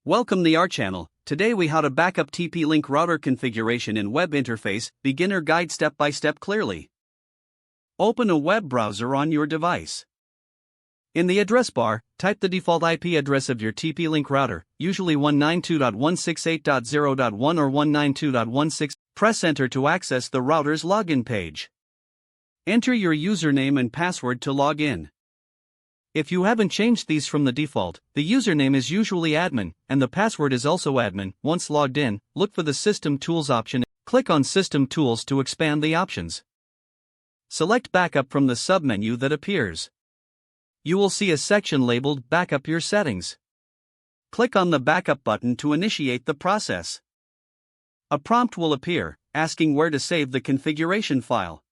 Welcome to our channel. Today we how to backup TP-Link router configuration in web interface, beginner guide step by step clearly. Open a web browser on your device. In the address bar, type the default IP address of your TP-Link router, usually 192.168.0.1 or 192.16. Press enter to access the router's login page. Enter your username and password to log in. If you haven't changed these from the default, the username is usually admin, and the password is also admin. Once logged in, look for the System Tools option. Click on System Tools to expand the options. Select Backup from the submenu that appears. You will see a section labeled Backup Your Settings. Click on the Backup button to initiate the process. A prompt will appear, asking where to save the configuration file.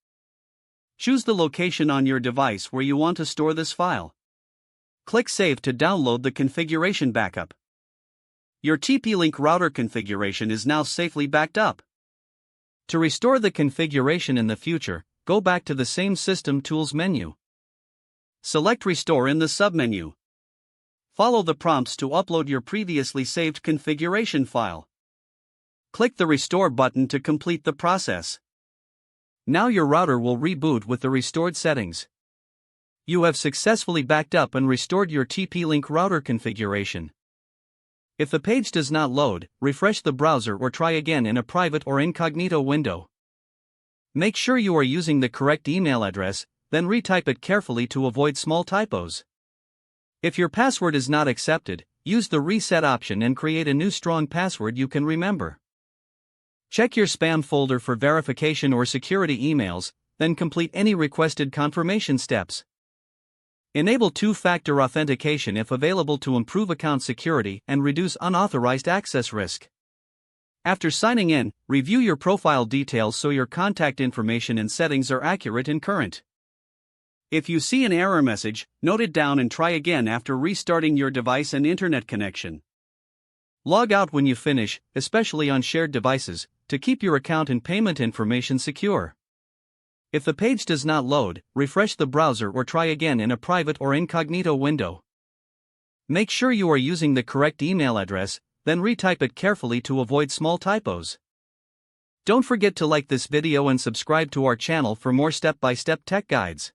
Choose the location on your device where you want to store this file. Click Save to download the configuration backup. Your TP-Link router configuration is now safely backed up. To restore the configuration in the future, go back to the same System Tools menu. Select Restore in the submenu. Follow the prompts to upload your previously saved configuration file. Click the Restore button to complete the process. Now your router will reboot with the restored settings. You have successfully backed up and restored your TP-Link router configuration. If the page does not load, refresh the browser or try again in a private or incognito window. Make sure you are using the correct email address, then retype it carefully to avoid small typos. If your password is not accepted, use the reset option and create a new strong password you can remember. Check your spam folder for verification or security emails, then complete any requested confirmation steps. Enable two-factor authentication if available to improve account security and reduce unauthorized access risk. After signing in, review your profile details so your contact information and settings are accurate and current. If you see an error message, note it down and try again after restarting your device and internet connection. Log out when you finish, especially on shared devices, to keep your account and payment information secure. If the page does not load, refresh the browser or try again in a private or incognito window. Make sure you are using the correct email address, then retype it carefully to avoid small typos. Don't forget to like this video and subscribe to our channel for more step-by-step tech guides.